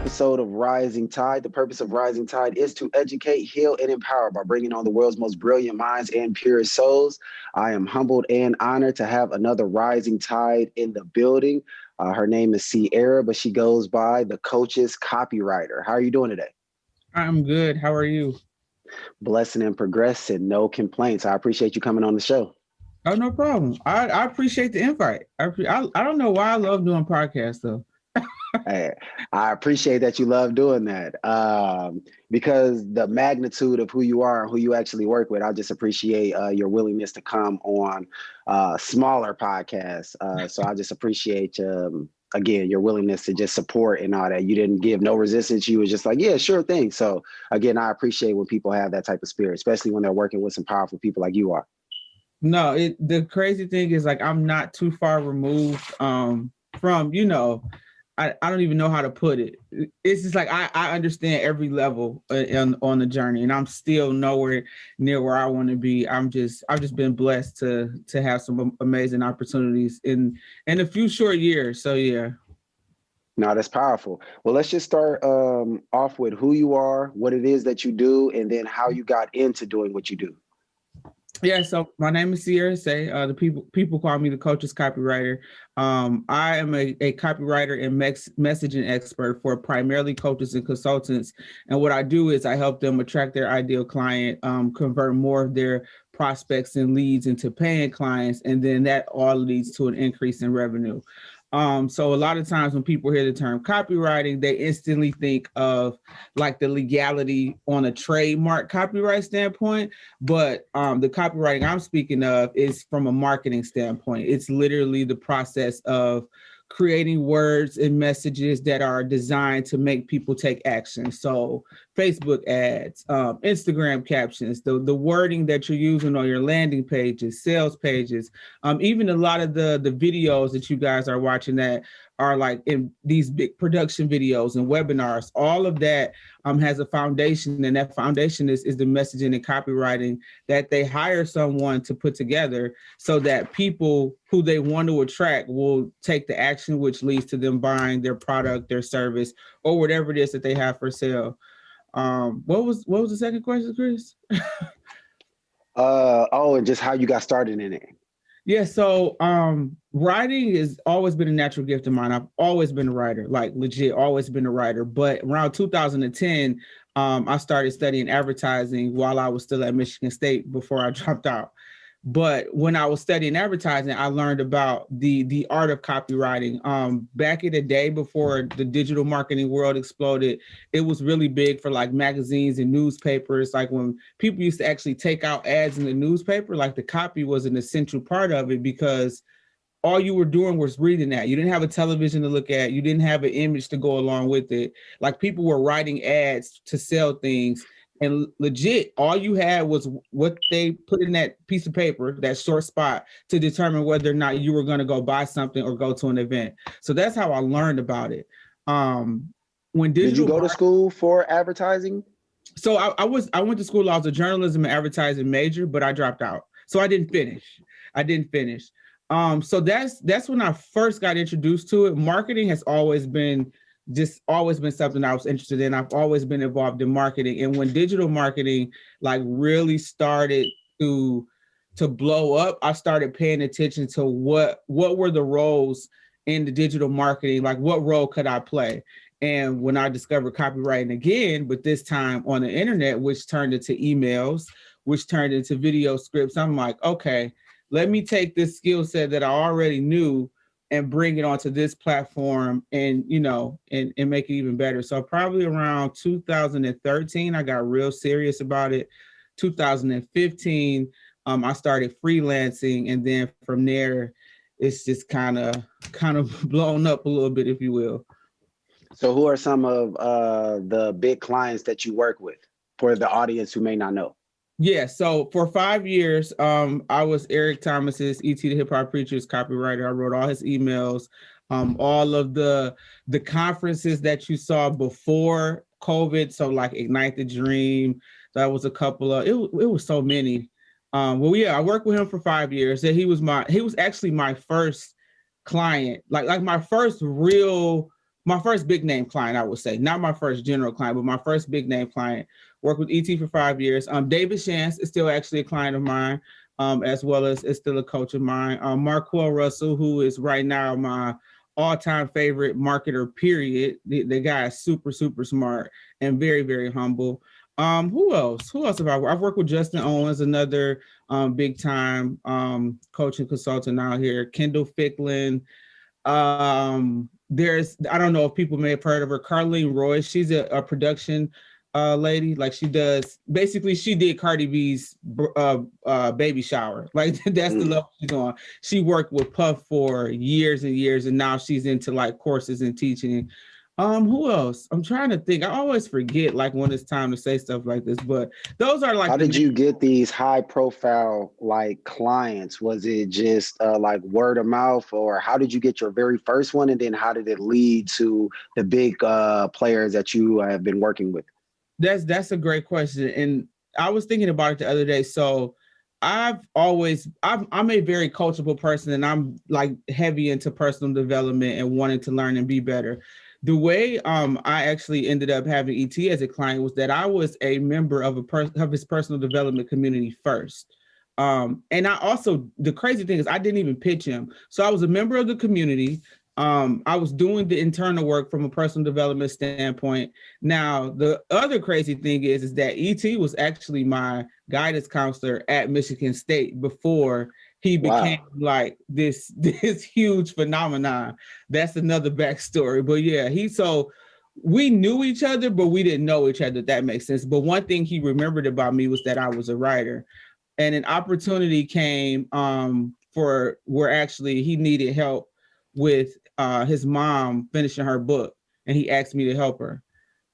episode of Rising Tide. The purpose of Rising Tide is to educate, heal, and empower by bringing on the world's most brilliant minds and purest souls. I am humbled and honored to have another Rising Tide in the building. Her name is Cierra, but she goes by the Coach's Copywriter. How are you doing today? I'm good. How are you? Blessing and progressing. No complaints. I appreciate you coming on the show. Oh, no problem. I appreciate the invite. I don't know why I love doing podcasts, though. Hey, I appreciate that you love doing that because the magnitude of who you are and who you actually work with, I just appreciate your willingness to come on smaller podcasts. So I just appreciate, again, your willingness to just support and all that. You didn't give no resistance. You was just like, yeah, sure thing. So again, I appreciate when people have that type of spirit, especially when they're working with some powerful people like you are. No, the crazy thing is like I'm not too far removed from, I don't even know how to put it. It's just like I understand every level on the journey, and I'm still nowhere near where I want to be. I've just been blessed to have some amazing opportunities in a few short years. So yeah. No, that's powerful. Well, let's just start off with who you are, what it is that you do, and then how you got into doing what you do. Yeah, so my name is CierraSeay. The people call me the Coach's Copywriter. I am a copywriter and messaging expert for primarily coaches and consultants. And what I do is I help them attract their ideal client, convert more of their prospects and leads into paying clients, and then that all leads to an increase in revenue. So a lot of times when people hear the term copywriting, they instantly think of like the legality on a trademark copyright standpoint. But the copywriting I'm speaking of is from a marketing standpoint. It's literally the process of creating words and messages that are designed to make people take action. So Facebook ads, Instagram captions, the wording that you're using on your landing pages, sales pages, even a lot of the videos that you guys are watching that are like in these big production videos and webinars, all of that has a foundation, and that foundation is the messaging and copywriting that they hire someone to put together so that people who they want to attract will take the action, which leads to them buying their product, their service, or whatever it is that they have for sale. What was the second question, Chris? And just how you got started in it. Yeah, so writing has always been a natural gift of mine. I've always been a writer, like legit, always been a writer. But around 2010, I started studying advertising while I was still at Michigan State before I dropped out. But when I was studying advertising, I learned about the art of copywriting. Back in the day before the digital marketing world exploded, it was really big for like magazines and newspapers. Like when people used to actually take out ads in the newspaper, like the copy was an essential part of it because all you were doing was reading that. You didn't have a television to look at. You didn't have an image to go along with it. Like people were writing ads to sell things. And legit, all you had was what they put in that piece of paper, that short spot, to determine whether or not you were going to go buy something or go to an event. So that's how I learned about it. Did you go to school for advertising? So I went to school. I was a journalism and advertising major, but I dropped out. So I didn't finish. So that's when I first got introduced to it. Marketing has always been something I was interested in. I've always been involved in marketing. And when digital marketing like really started to blow up, I started paying attention to what were the roles in the digital marketing, like what role could I play? And when I discovered copywriting again, but this time on the internet, which turned into emails, which turned into video scripts, I'm like, okay, let me take this skill set that I already knew and bring it onto this platform and make it even better. So probably around 2013, I got real serious about it. 2015, I started freelancing. And then from there, it's just kind of blown up a little bit, if you will. So who are some of the big clients that you work with for the audience who may not know? Yeah, so for 5 years, I was Eric Thomas's E.T. the Hip Hop Preacher's copywriter. I wrote all his emails, all of the conferences that you saw before COVID. So like Ignite the Dream, that was a couple of, it was so many. I worked with him for 5 years. He was actually my first client, like my first real my first big name client, I would say, not my first general client, but my first big name client. Worked with ET for 5 years. David Shantz is still actually a client of mine, as well as is still a coach of mine. Marquell Russell, who is right now my all-time favorite marketer, period. The guy is super, super smart and very, very humble. Who else? Who else have I worked? I've worked with Justin Owens, another big time coaching consultant out here. Kendall Ficklin. There's, I don't know if people may have heard of her, Carlene Roy. She's a production lady. Like she does, basically she did Cardi B's baby shower. Like that's the level she's on. She worked with Puff for years and years, and now she's into like courses and teaching. Who else? I'm trying to think. I always forget like when it's time to say stuff like this, but those are like. How did you get these high profile like clients? Was it just like word of mouth, or how did you get your very first one? And then how did it lead to the big players that you have been working with? That's a great question. And I was thinking about it the other day. So I'm a very coachable person, and I'm like heavy into personal development and wanting to learn and be better. The way I actually ended up having ET as a client was that I was a member of his personal development community first. And I also, the crazy thing is I didn't even pitch him. So I was a member of the community. I was doing the internal work from a personal development standpoint. Now, the other crazy thing is that ET was actually my guidance counselor at Michigan State before he became like this huge phenomenon. That's another backstory. But yeah, so we knew each other, but we didn't know each other, if that makes sense. But one thing he remembered about me was that I was a writer. And an opportunity came for where actually he needed help with his mom finishing her book, and he asked me to help her.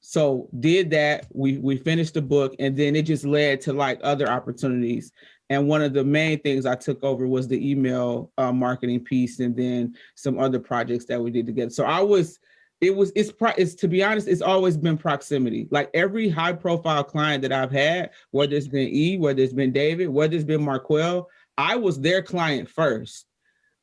So did that. We finished the book, and then it just led to like other opportunities. And one of the main things I took over was the email marketing piece, and then some other projects that we did together. So it's to be honest, it's always been proximity. Like every high profile client that I've had, whether it's been E, whether it's been David, whether it's been Marquell, I was their client first.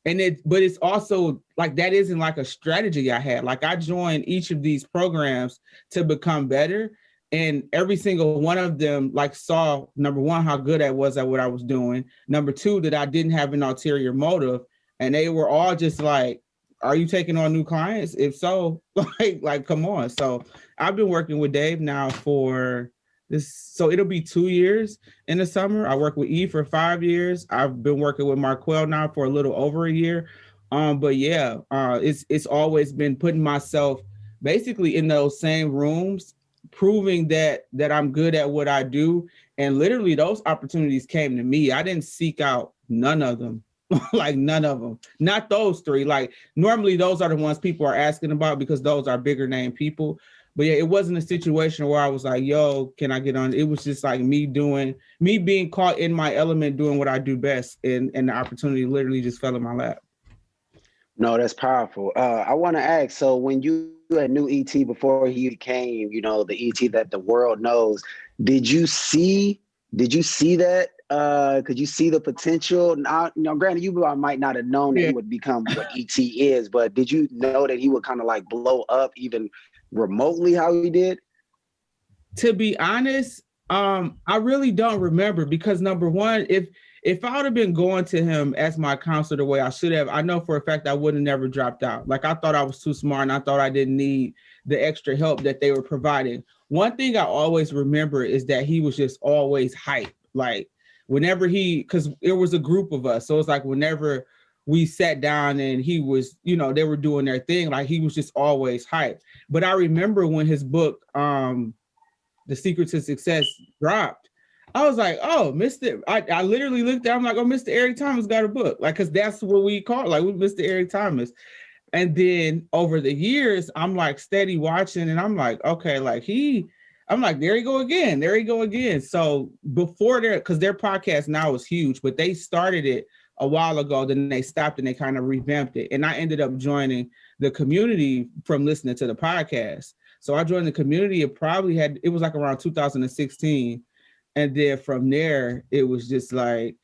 But it's also like, that isn't like a strategy I had. Like I joined each of these programs to become better. And every single one of them like saw, number one, how good I was at what I was doing. Number two, that I didn't have an ulterior motive. And they were all just like, are you taking on new clients? If so, like, come on. So I've been working with Dave now for this. So it'll be 2 years in the summer. I worked with E for 5 years. I've been working with Marquell now for a little over a year. But yeah, it's always been putting myself basically in those same rooms, proving that I'm good at what I do. And literally those opportunities came to me. I didn't seek out none of them. Like none of them, not those three. Like normally those are the ones people are asking about because those are bigger name people. But yeah, it wasn't a situation where I was like, yo, can I get on? It was just like me being caught in my element, doing what I do best. And the opportunity literally just fell in my lap. No, that's powerful. I want to ask, so when you knew ET before he became, the ET that the world knows, did you see that? Could you see the potential? Now, granted, you might not have known that he would become what ET is, but did you know that he would kind of like blow up even remotely how he did? To be honest, I really don't remember because number one, if I would have been going to him as my counselor the way I should have, I know for a fact I would have never dropped out. Like I thought I was too smart and I thought I didn't need the extra help that they were providing. One thing I always remember is that he was just always hyped. Like whenever because it was a group of us. So it's like whenever we sat down and he was, they were doing their thing, like he was just always hyped. But I remember when his book, The Secret to Success dropped, I was like, oh, I literally looked at him like, oh, Mr. Eric Thomas got a book. Like, cause that's what we call it. Like Mr. Eric Thomas. And then over the years, I'm like steady watching and I'm like, okay, like I'm like, there you go again. So before because their podcast now is huge, but they started it a while ago, then they stopped and they kind of revamped it. And I ended up joining the community from listening to the podcast. So I joined the community. It was like around 2016. And then from there, it was just like,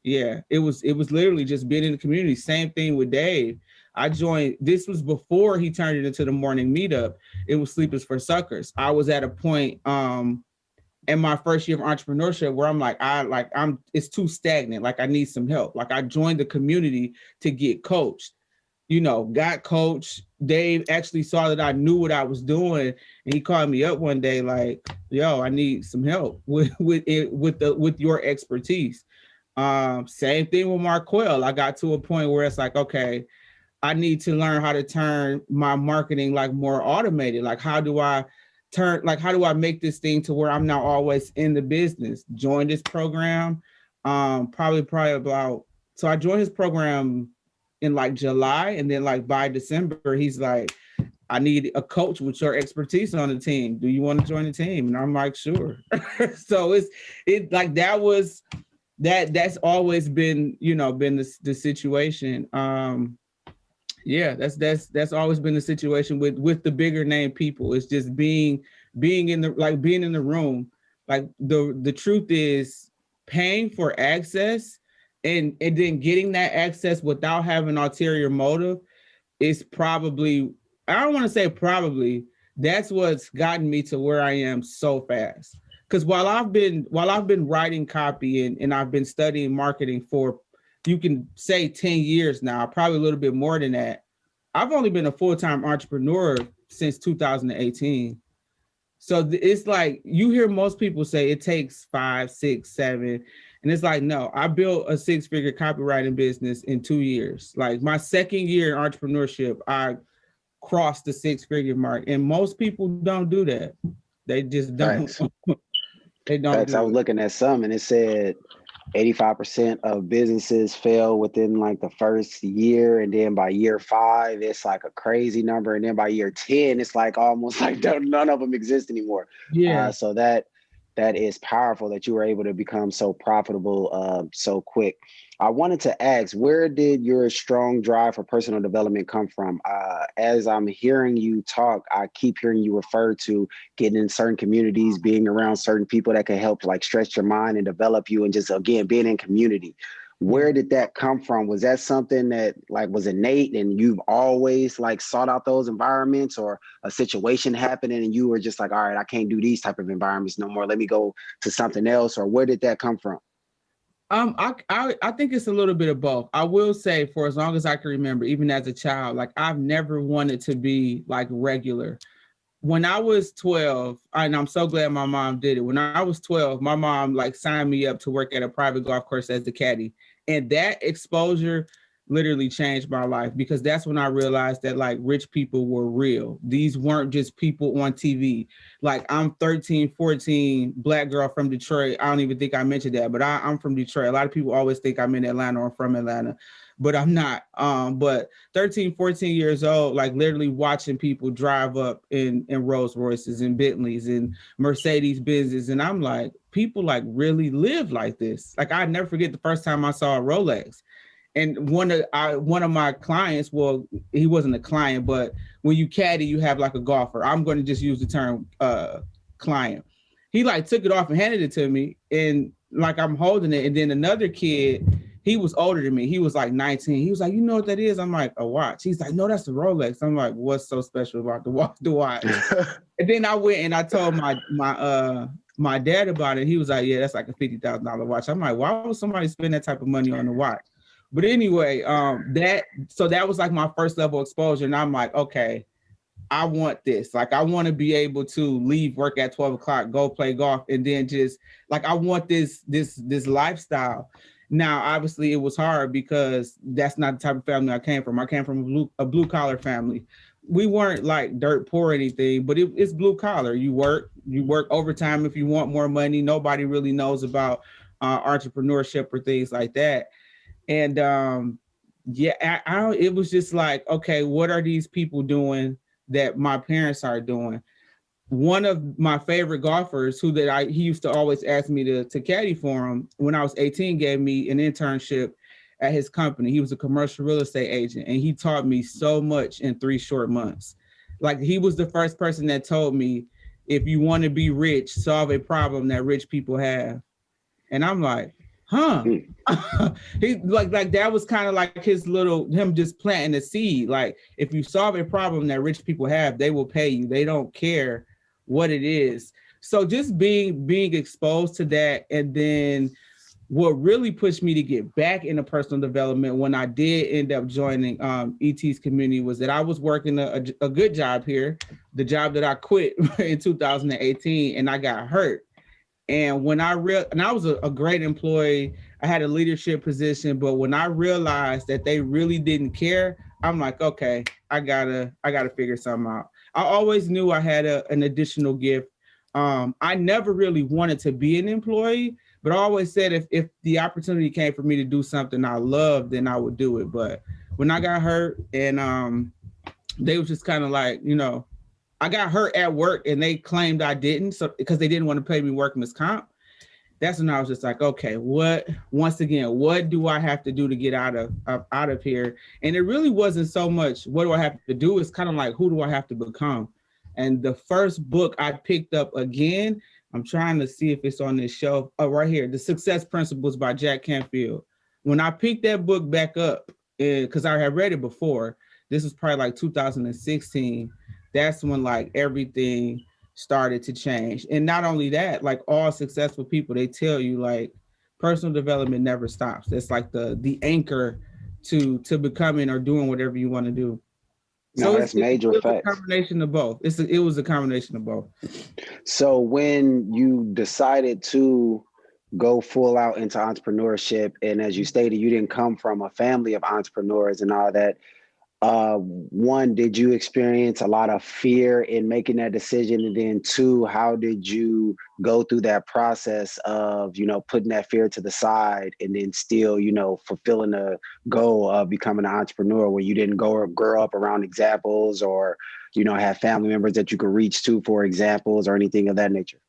yeah, it was literally just being in the community. Same thing with Dave. I joined, this was before he turned it into the morning meetup. It was Sleepers for Suckers. I was at a point in my first year of entrepreneurship where I'm like, it's too stagnant. Like I need some help. Like I joined the community to get coached, got coached. Dave actually saw that I knew what I was doing. And he called me up one day like, yo, I need some help with your expertise. Same thing with Marquell. I got to a point where it's like, okay, I need to learn how to turn my marketing like more automated. Like, how do I make this thing to where I'm not always in the business? Join this program. Probably about, so I joined his program in like July, and then like by December, he's like, I need a coach with your expertise on the team. Do you want to join the team? And I'm like, sure. So it's like, that's always been, been the situation. That's always been the situation with the bigger name people. It's just being in the room. Like the truth is, paying for access and then getting that access without having ulterior motive is probably, I don't want to say probably, that's what's gotten me to where I am so fast. Because while I've been writing copy and I've been studying marketing for, you can say 10 years now, probably a little bit more than that, I've only been a full-time entrepreneur since 2018. So it's like, you hear most people say it takes 5, 6, 7. And it's like, no, I built a 6-figure copywriting business in 2 years. Like my second year in entrepreneurship, I crossed the 6-figure mark. And most people don't do that. They just don't. They don't. Facts. I was looking at some and it said 85% of businesses fail within like the first year. And then by year 5, it's like a crazy number. And then by year 10, it's like almost like none of them exist anymore. Yeah. So that is powerful that you were able to become so profitable so quick. I wanted to ask, where did your strong drive for personal development come from? As I'm hearing you talk, I keep hearing you refer to getting in certain communities, being around certain people that can help like stretch your mind and develop you, and just, again, being in community. Where did that come from? Was that something that like was innate and you've always like sought out those environments, or a situation happening and you were just like, all right, I can't do these type of environments no more, let me go to something else? Or where did that come from? I think it's a little bit of both. I will say, for as long as I can remember, even as a child, like I've never wanted to be like regular. When I was 12, and I'm so glad my mom did it. When I was 12, my mom like signed me up to work at a private golf course as the caddy. And that exposure literally changed my life, because that's when I realized that like rich people were real. These weren't just people on TV. Like I'm 13, 14, Black girl from Detroit. I don't even think I mentioned that, but I'm from Detroit. A lot of people always think I'm in Atlanta or from Atlanta, but I'm not. But 13, 14 years old, like literally watching people drive up in Rolls Royces and Bentleys and Mercedes Benzes. And I'm like, people like really live like this. Like I never forget the first time I saw a Rolex. And one of my clients, well, he wasn't a client, but when you caddy, you have like a golfer. I'm going to just use the term client. He like took it off and handed it to me, and like I'm holding it. And then another kid, he was older than me. He was like 19. He was like, you know what that is? I'm like, a watch. He's like, no, that's a Rolex. I'm like, what's so special about the watch? And then I went and I told my dad about it. He was like, yeah, that's like a $50,000 watch. I'm like, why would somebody spend that type of money on a watch? But anyway, that was like my first level exposure. And I'm like, okay, I want this. Like, I want to be able to leave work at 12 o'clock, go play golf, and then just like, I want this lifestyle. Now, obviously it was hard because that's not the type of family I came from. I came from a blue collar family. We weren't like dirt poor or anything, but it's blue collar. You work overtime if you want more money. Nobody really knows about entrepreneurship or things like that. And it was just like, okay, what are these people doing that my parents are doing? One of my favorite golfers he used to always ask me to caddy for him when I was 18, gave me an internship at his company. He was a commercial real estate agent, and he taught me so much in 3 short months. Like, he was the first person that told me, if you want to be rich, solve a problem that rich people have. And I'm like, huh? He like that was kind of like him just planting a seed. Like, if you solve a problem that rich people have, they will pay you. They don't care what it is. So just being exposed to that, and then what really pushed me to get back into personal development when I did end up joining ET's community was that I was working a good job here, the job that I quit in 2018, and I got hurt. And when I was a great employee, I had a leadership position, but when I realized that they really didn't care, I'm like, okay, I gotta figure something out. I always knew I had an additional gift. I never really wanted to be an employee, but I always said if the opportunity came for me to do something I loved, then I would do it. But when I got hurt, and they was just kind of like, I got hurt at work and they claimed I didn't, so because they didn't want to pay me workman's comp. That's when I was just like, okay, what do I have to do to get out of here? And it really wasn't so much what do I have to do, it's kind of like, who do I have to become? And the first book I picked up again, I'm trying to see if it's on this shelf. Oh, right here, The Success Principles by Jack Canfield. When I picked that book back up, because I had read it before, this was probably like 2016, that's when like everything started to change. And not only that, like all successful people, they tell you like personal development never stops. That's like the anchor to becoming or doing whatever you want to do. No, so that's major facts. It was a combination of both. It was a combination of both. So when you decided to go full out into entrepreneurship, and as you stated, you didn't come from a family of entrepreneurs and all that, one, did you experience a lot of fear in making that decision? And then two, how did you go through that process of, putting that fear to the side and then still, fulfilling the goal of becoming an entrepreneur, where you didn't grow up around examples or, have family members that you could reach to for examples or anything of that nature?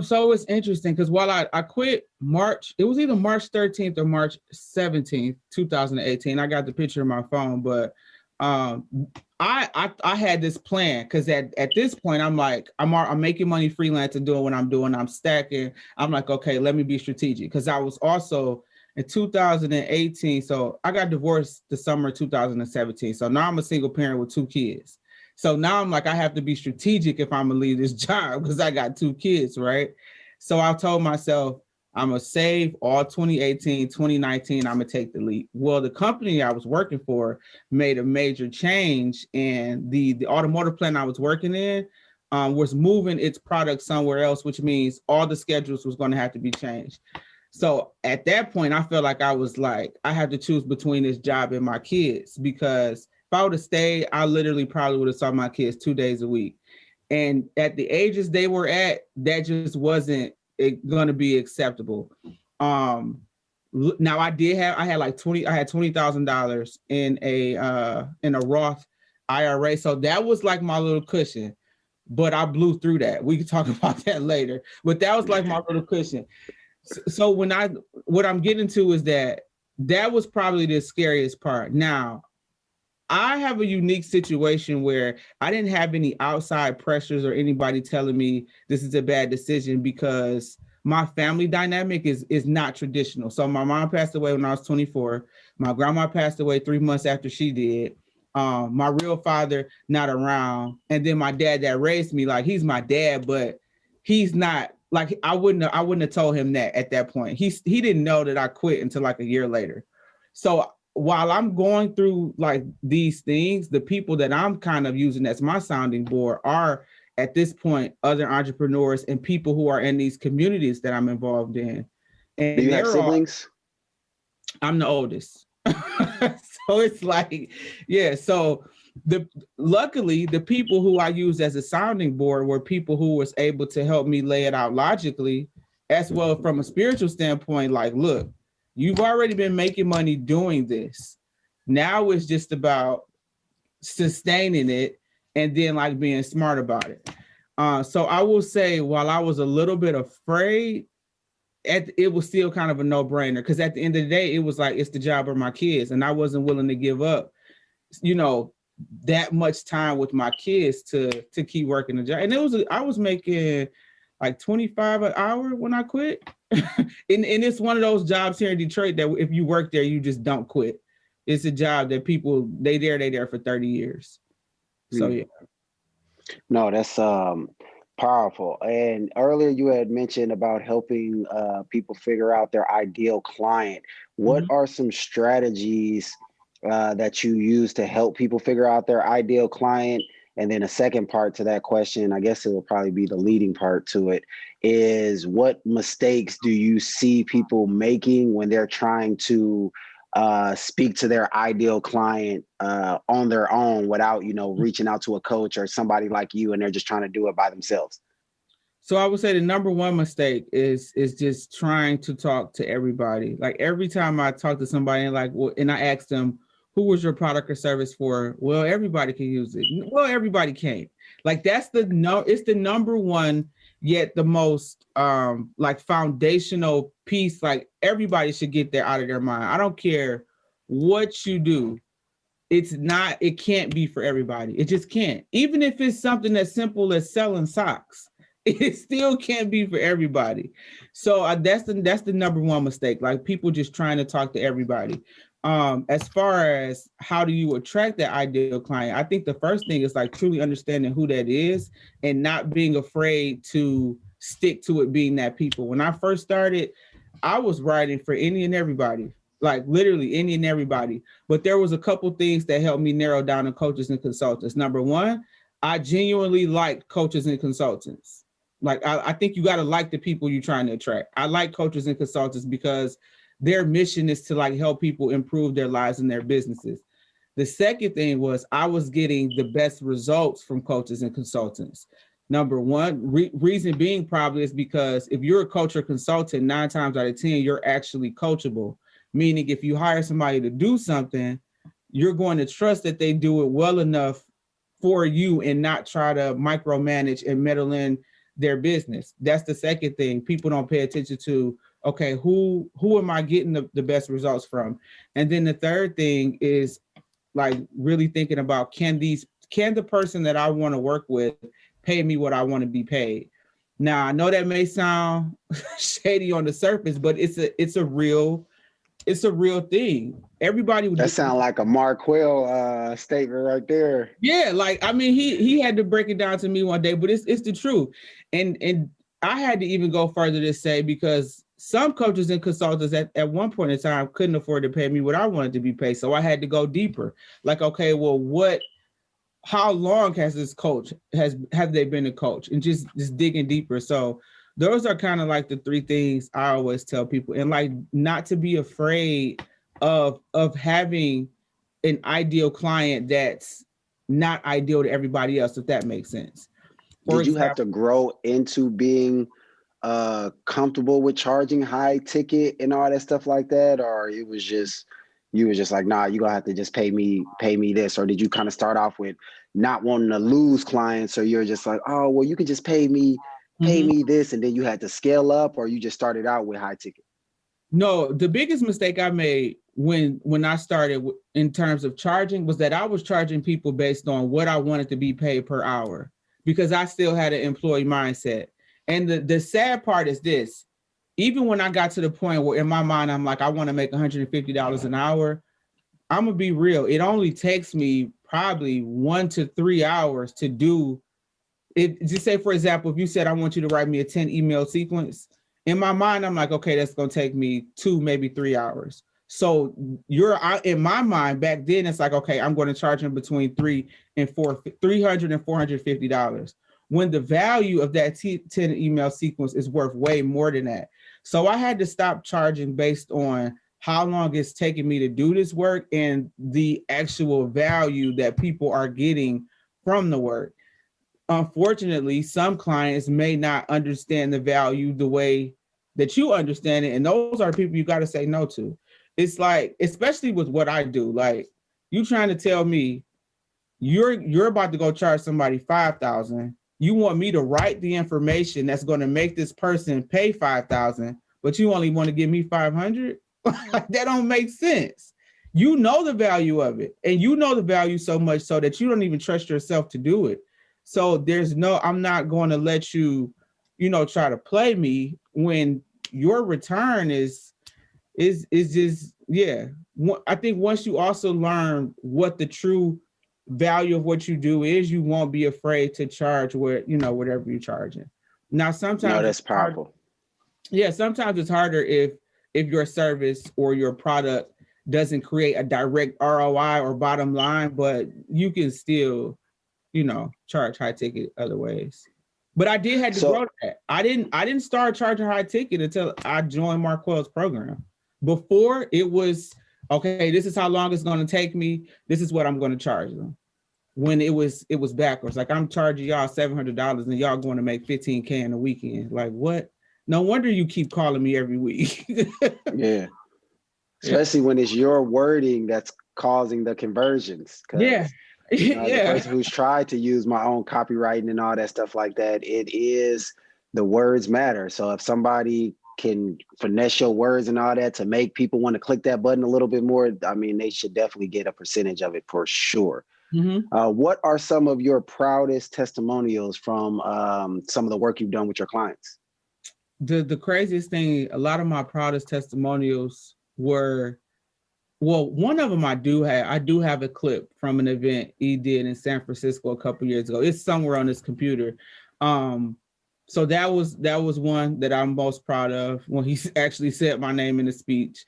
So it's interesting because while I quit March, it was either March 13th or March 17th, 2018. I got the picture on my phone, but I had this plan because at this point I'm like, I'm making money freelance and doing what I'm doing. I'm stacking. I'm like, okay, let me be strategic, because I was also in 2018. So I got divorced the summer of 2017. So now I'm a single parent with 2 kids. So now I'm like, I have to be strategic if I'm gonna leave this job because I got 2 kids, right? So I told myself, I'm gonna save all 2018, 2019, I'm gonna take the leap. Well, the company I was working for made a major change, and the automotive plant I was working in was moving its product somewhere else, which means all the schedules was gonna have to be changed. So at that point, I felt like I had to choose between this job and my kids, because if I would have stayed, I literally probably would have saw my kids 2 days a week. And at the ages they were at, that just wasn't going to be acceptable. Now I had $20,000 in a Roth IRA. So that was like my little cushion, but I blew through that. We can talk about that later, but that was like my little cushion. So what I'm getting to is that was probably the scariest part. Now, I have a unique situation where I didn't have any outside pressures or anybody telling me this is a bad decision, because my family dynamic is not traditional. So my mom passed away when I was 24. My grandma passed away 3 months after she did. My real father not around. And then my dad that raised me, like, he's my dad, but he's not, like, I wouldn't have told him that at that point. He didn't know that I quit until like a year later. So while I'm going through like these things, the people that I'm kind of using as my sounding board are at this point other entrepreneurs and people who are in these communities that I'm involved in. And do you have siblings? I'm the oldest. So it's like, yeah. So luckily the people who I used as a sounding board were people who was able to help me lay it out logically, as well from a spiritual standpoint. Like, look, you've already been making money doing this. Now it's just about sustaining it and then like being smart about it. So I will say, while I was a little bit afraid, it was still kind of a no-brainer, because at the end of the day, it was like, it's the job of my kids, and I wasn't willing to give up, that much time with my kids to keep working the job. And I was making like $25 an hour when I quit. and it's one of those jobs here in Detroit that if you work there, you just don't quit. It's a job that people, they there for 30 years. So yeah. No, that's powerful. And earlier you had mentioned about helping people figure out their ideal client. What are some strategies that you use to help people figure out their ideal client? And then a second part to that question, I guess it will probably be the leading part to it, is what mistakes do you see people making when they're trying to speak to their ideal client on their own without, reaching out to a coach or somebody like you, and they're just trying to do it by themselves? So I would say the number one mistake is just trying to talk to everybody. Like every time I talk to somebody and I ask them, who was your product or service for? Well, everybody can use it. Well, everybody can't. Like it's the number one, yet the most foundational piece. Like everybody should get that out of their mind. I don't care what you do. It can't be for everybody. It just can't. Even if it's something as simple as selling socks, it still can't be for everybody. So that's the number one mistake. Like people just trying to talk to everybody. As far as how do you attract that ideal client, I think the first thing is like truly understanding who that is and not being afraid to stick to it being that people. When I first started, I was writing for any and everybody, like literally any and everybody. But there was a couple things that helped me narrow down the coaches and consultants. Number one, I genuinely liked coaches and consultants. Like I think you got to like the people you're trying to attract. I like coaches and consultants because their mission is to like help people improve their lives and their businesses. The second thing was I was getting the best results from coaches and consultants. Number one, reason being probably is because if you're a coach or consultant, 9 times out of 10, you're actually coachable. Meaning if you hire somebody to do something, you're going to trust that they do it well enough for you and not try to micromanage and meddle in their business. That's the second thing people don't pay attention to. Okay, who am I getting the best results from? And then the third thing is like really thinking about can the person that I want to work with pay me what I want to be paid? Now I know that may sound shady on the surface, but it's a real thing. Everybody would. That sound like a Marquell statement right there. Yeah, like I mean, he had to break it down to me one day, but it's the truth. And I had to even go further to say, because some coaches and consultants at one point in time couldn't afford to pay me what I wanted to be paid. So I had to go deeper. Like, okay, well, how long has this coach have they been a coach? And just digging deeper. So those are kind of like the 3 things I always tell people, and like not to be afraid of having an ideal client that's not ideal to everybody else, if that makes sense. Did you have to grow into being comfortable with charging high ticket and all that stuff like that, or you was just like, nah, you're gonna have to just pay me this? Or did you kind of start off with not wanting to lose clients, or you're just like, oh well, you could just pay me this, and then you had to scale up, or you just started out with high ticket? No, the biggest mistake I made when I started in terms of charging was that I was charging people based on what I wanted to be paid per hour, because I still had an employee mindset. And the sad part is this: even when I got to the point where in my mind, I'm like, I want to make $150 an hour, I'm gonna be real. It only takes me probably 1 to 3 hours to do it. Just say, for example, if you said, I want you to write me a 10 email sequence, in my mind, I'm like, okay, that's gonna take me 2, maybe 3 hours. So in my mind back then, it's like, okay, I'm going to charge them between $300 and $450, when the value of that 10 email sequence is worth way more than that. So I had to stop charging based on how long it's taking me to do this work and the actual value that people are getting from the work. Unfortunately, some clients may not understand the value the way that you understand it. And those are people you got to say no to. It's like, especially with what I do, like you trying to tell me you're about to go charge somebody $5,000. You want me to write the information that's going to make this person pay $5,000, but you only want to give me $500? That don't make sense. You know the value of it, and you know the value so much so that you don't even trust yourself to do it. So I'm not going to let you, try to play me when your return is just, yeah. I think once you also learn what the true value of what you do is, you won't be afraid to charge whatever you're charging. Now, sometimes that's powerful. Yeah, sometimes it's harder if your service or your product doesn't create a direct ROI or bottom line, but you can still, charge high ticket other ways. But I did have to grow that. I didn't start charging high ticket until I joined Marquell's program. Before, it was, okay, this is how long it's going to take me. This is what I'm going to charge them. When it was backwards. Like, I'm charging y'all $700 and y'all going to make $15K in a weekend. Like, what? No wonder you keep calling me every week. Yeah. Especially when it's your wording that's causing the conversions. Yeah. The person who's tried to use my own copywriting and all that stuff like that, the words matter. So if somebody can finesse your words and all that to make people want to click that button a little bit more, I mean, they should definitely get a percentage of it for sure. Mm-hmm. What are some of your proudest testimonials from some of the work you've done with your clients? The craziest thing, a lot of my proudest testimonials were, well, one of them I do have a clip from an event he did in San Francisco a couple years ago. It's somewhere on his computer. So that was one that I'm most proud of, when he actually said my name in the speech.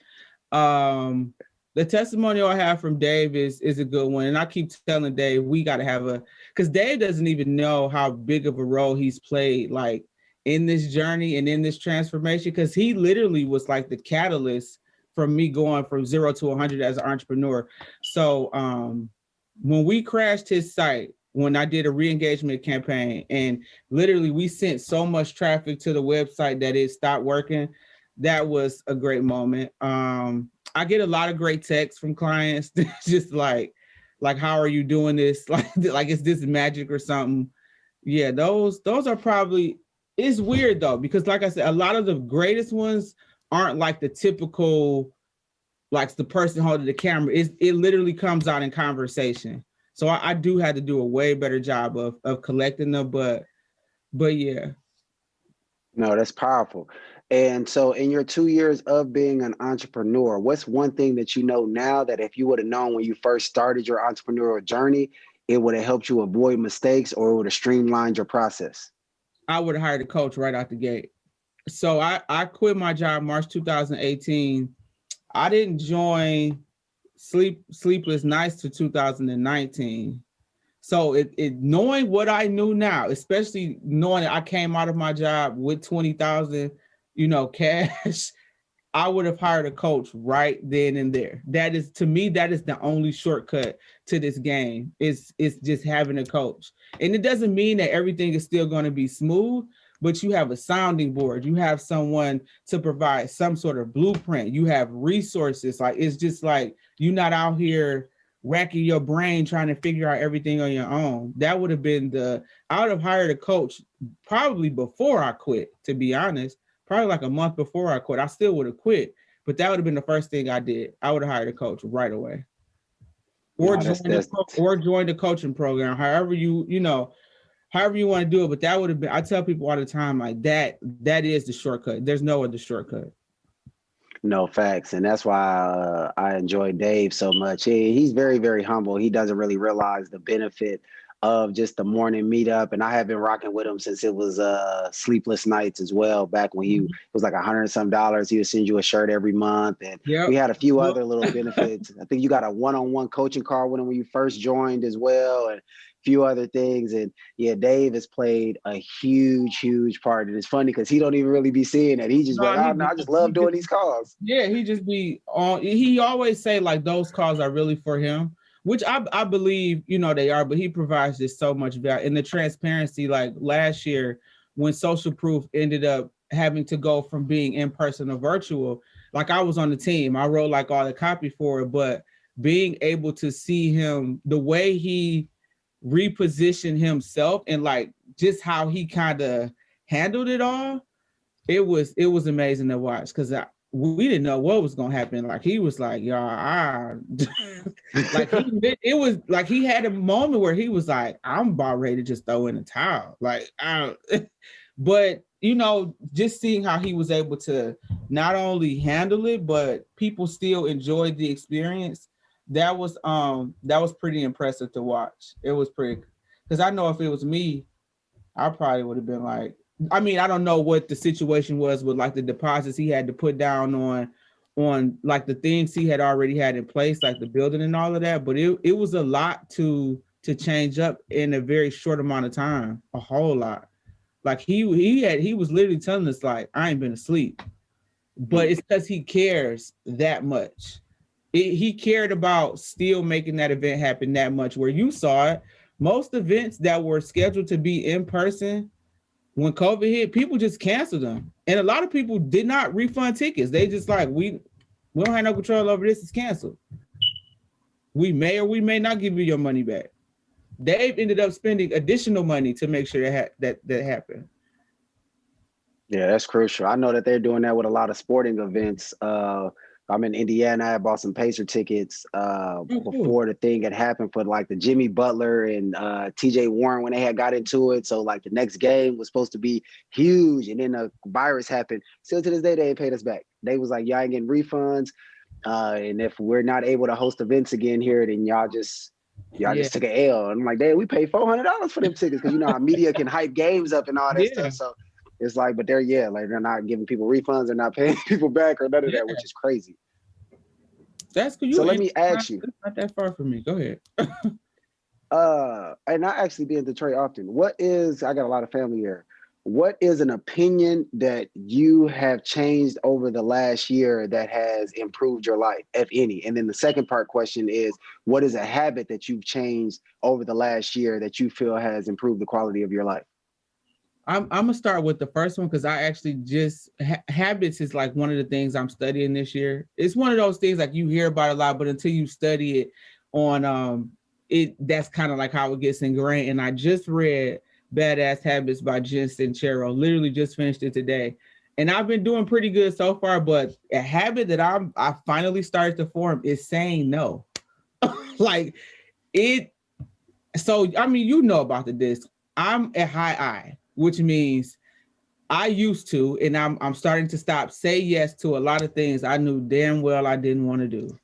The testimonial I have from Dave is a good one. And I keep telling Dave, we got to have because Dave doesn't even know how big of a role he's played, like, in this journey and in this transformation, because he literally was like the catalyst from me going from 0 to 100 as an entrepreneur. So when we crashed his site, when I did a re-engagement campaign, and literally we sent so much traffic to the website that it stopped working, that was a great moment. I get a lot of great texts from clients, just like, how are you doing this? Like is this magic or something? Yeah, those are probably. It's weird though, because like I said, a lot of the greatest ones aren't like the typical, like the person holding the camera. It literally comes out in conversation. So I do have to do a way better job of collecting them, but yeah. No, that's powerful. And so in your 2 years of being an entrepreneur, what's one thing that you know now that if you would have known when you first started your entrepreneurial journey, it would have helped you avoid mistakes, or it would have streamlined your process? I would have hired a coach right out the gate. So I quit my job March 2018. I didn't join Sleepless Nights to 2019. So it knowing what I knew now, especially knowing that I came out of my job with $20,000, cash, I would have hired a coach right then and there. That is, to me, that is the only shortcut to this game. It's just having a coach. And it doesn't mean that everything is still going to be smooth, but you have a sounding board. You have someone to provide some sort of blueprint. You have resources. Like, it's just like, you're not out here racking your brain trying to figure out everything on your own. That would have been I would have hired a coach probably before I quit, to be honest. Probably like a month before I quit. I still would have quit, but that would have been the first thing I did. I would have hired a coach right away. Or joined the coaching program, however you want to do it. But that would have been, I tell people all the time, like, that is the shortcut. There's no other shortcut. No, facts. And that's why I enjoy Dave so much. He's very, very humble. He doesn't really realize the benefit of just the morning meetup. And I have been rocking with him since it was Sleepless Nights as well, back when he was like $100 and some. He would send you a shirt every month. And we had a few other little benefits. I think you got a one-on-one coaching call with him when you first joined as well, and a few other things. And yeah, Dave has played a huge, huge part. And it's funny because he don't even really be seeing that. He just I just love doing these calls. Yeah, he just be on. He always say like those calls are really for him, which I believe, they are, but he provides just so much value. And the transparency, like last year when Social Proof ended up having to go from being in person to virtual, like I was on the team, I wrote like all the copy for it, but being able to see him, the way he repositioned himself and like just how he kind of handled it all, it was amazing to watch, because we didn't know what was gonna happen. Like he was like, y'all, like it was like he had a moment where he was like, I'm about ready to just throw in the towel. Like, But you know, just seeing how he was able to not only handle it, but people still enjoyed the experience. That was pretty impressive to watch. It was pretty, because I know if it was me, I probably would have been like, I mean, I don't know what the situation was with like the deposits he had to put down on like the things he had already had in place, like the building and all of that. But it was a lot to change up in a very short amount of time, a whole lot. Like he was literally telling us like, I ain't been asleep, but it's because he cares that much. He cared about still making that event happen that much. Where you saw it, most events that were scheduled to be in person, when COVID hit, people just canceled them. And a lot of people did not refund tickets. They just like, we don't have no control over this, it's canceled. We may or we may not give you your money back. They've ended up spending additional money to make sure that happened. Yeah, that's crucial. I know that they're doing that with a lot of sporting events. I'm in Indiana. I bought some Pacer tickets before the thing had happened for like the Jimmy Butler and TJ Warren when they had got into it. So like the next game was supposed to be huge, and then the virus happened. Still to this day, they ain't paid us back. They was like, y'all ain't getting refunds, and if we're not able to host events again here, then y'all just took an L. And I'm like, damn, we paid $400 for them tickets, because you know how media can hype games up and all that stuff. So it's like, but they're not giving people refunds, they're not paying people back or none of that, which is crazy. That's cool. So let me ask you. Not that far from me. Go ahead. And I actually be in Detroit often. I got a lot of family here. What is an opinion that you have changed over the last year that has improved your life, if any? And then the second part question is, what is a habit that you've changed over the last year that you feel has improved the quality of your life? I'm gonna start with the first one, because I actually just habits is like one of the things I'm studying this year. It's one of those things like you hear about a lot, but until you study it on that's kind of like how it gets ingrained. And I just read Badass Habits by Jen Sincero. Literally just finished it today, and I've been doing pretty good so far. But a habit that I finally started to form is saying no. Like it. So I mean, you know about the disc. I'm a high I, which means I used to, and I'm starting to say yes to a lot of things I knew damn well I didn't want to do,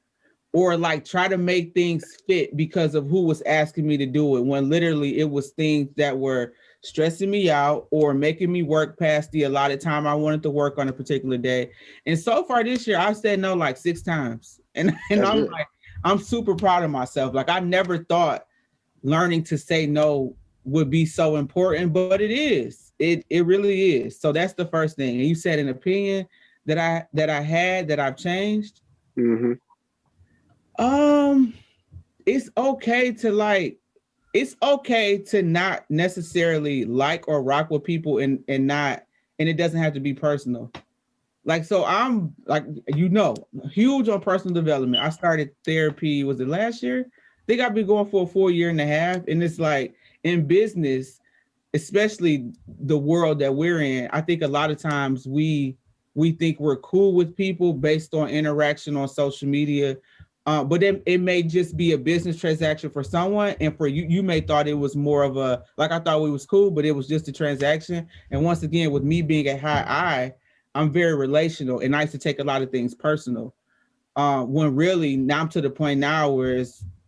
or like try to make things fit because of who was asking me to do it, when literally it was things that were stressing me out or making me work past the allotted time I wanted to work on a particular day. And so far this year, I've said no like 6 times, and I'm like, I'm super proud of myself. Like I never thought learning to say no would be so important, but it is. It really is. So that's the first thing. And you said an opinion that I've changed. Mm-hmm. It's okay to not necessarily like or rock with people and it doesn't have to be personal. Like, so I'm like, huge on personal development. I started therapy, was it last year? I think I've been going for a full year and a half. And it's like, in business, especially the world that we're in, I think a lot of times we think we're cool with people based on interaction on social media. But then it may just be a business transaction for someone. And for you may thought it was more of a, like, I thought we was cool, but it was just a transaction. And once again, with me being a high I, I'm very relational, and I used to take a lot of things personal. When really now I'm to the point now where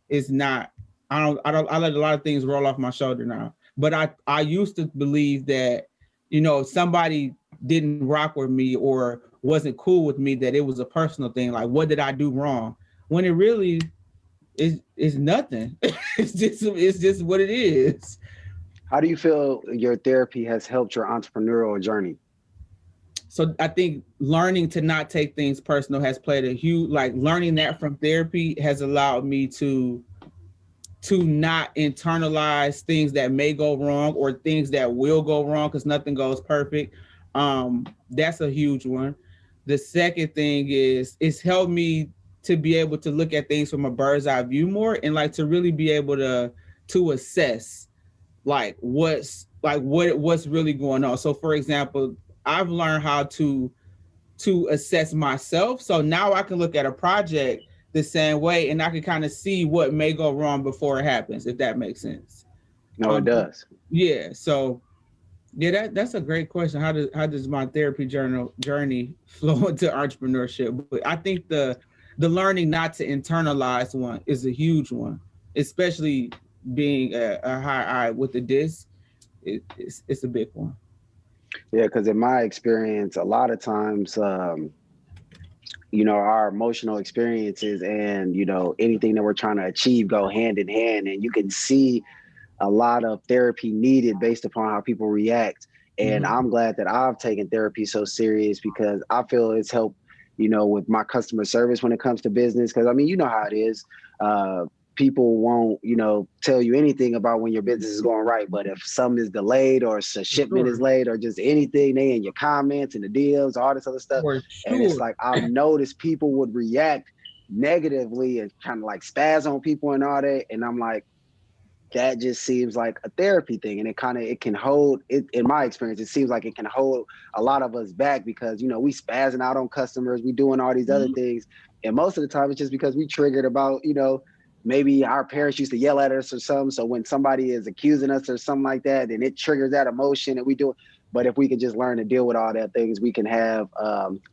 it's not, I let a lot of things roll off my shoulder now. But I used to believe that, if somebody didn't rock with me or wasn't cool with me, that it was a personal thing. Like, what did I do wrong? When it really is nothing. It's just what it is. How do you feel your therapy has helped your entrepreneurial journey? So I think learning to not take things personal has played a huge, learning that from therapy has allowed me to not internalize things that may go wrong or things that will go wrong, because nothing goes perfect. That's a huge one. The second thing is it's helped me to be able to look at things from a bird's eye view more, and to really be able to assess what's really going on. So for example, I've learned how to assess myself. So now I can look at a project the same way, and I can kind of see what may go wrong before it happens, if that makes sense. No, it does. Yeah. So Yeah, that's a great question. How does my therapy journey flow into entrepreneurship? But I think the learning not to internalize one is a huge one, especially being a high I with the disc. It's a big one. Yeah, because in my experience, a lot of times, our emotional experiences and, anything that we're trying to achieve go hand in hand. And you can see a lot of therapy needed based upon how people react. And I'm glad that I've taken therapy so serious because I feel it's helped, with my customer service when it comes to business. Because, I mean, you know how it is. People won't, tell you anything about when your business is going right. But if something is delayed or a shipment is late or just anything, they in your comments and the deals, all this other stuff. And it's like, I've noticed people would react negatively and kind of like spaz on people and all that. And I'm like, that just seems like a therapy thing. And it can hold it. In my experience, it seems like it can hold a lot of us back because, we spazzing out on customers, we doing all these other things. And most of the time it's just because we triggered about, maybe our parents used to yell at us or something. So when somebody is accusing us or something like that, then it triggers that emotion and we do it. But if we could just learn to deal with all that things, we can have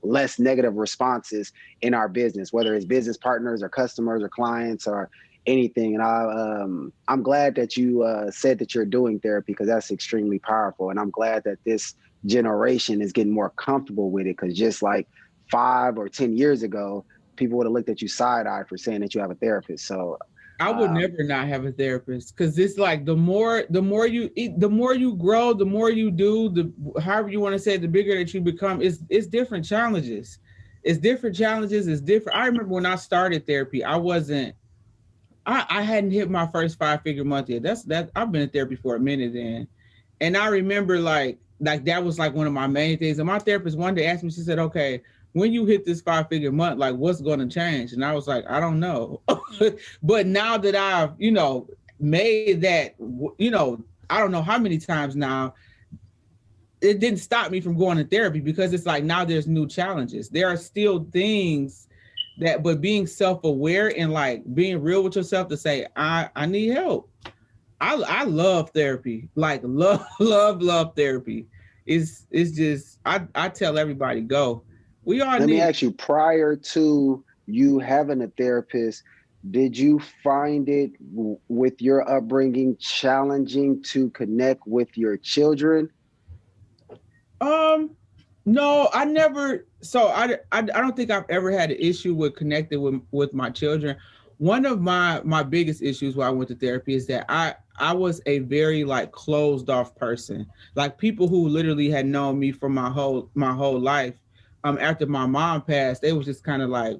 less negative responses in our business, whether it's business partners or customers or clients or anything. And I'm glad that you said that you're doing therapy because that's extremely powerful. And I'm glad that this generation is getting more comfortable with it because just like 5 or 10 years ago, people would have looked at you side-eyed for saying that you have a therapist. So I would never not have a therapist because it's like the more you eat, the more you grow, the more you do, however you want to say it, the bigger that you become. It's different challenges. It's different. I remember when I started therapy, I hadn't hit my first 5-figure month yet. I've been in therapy for a minute then. And I remember like that was like one of my main things. And my therapist one day asked me, she said, okay, when you hit this 5-figure month, like what's going to change? And I was like, I don't know. But now that I've, made that, I don't know how many times now, it didn't stop me from going to therapy because it's like now there's new challenges. There are still things but being self-aware and like being real with yourself to say, I need help. I love therapy. Like love therapy. It's just, I tell everybody go. Let me ask you, prior to you having a therapist, did you find it with your upbringing challenging to connect with your children? No, I never. So I don't think I've ever had an issue with connecting with my children. One of my biggest issues when I went to therapy is that I was a very like closed off person. Like people who literally had known me for my whole life. After my mom passed, they was just kind of like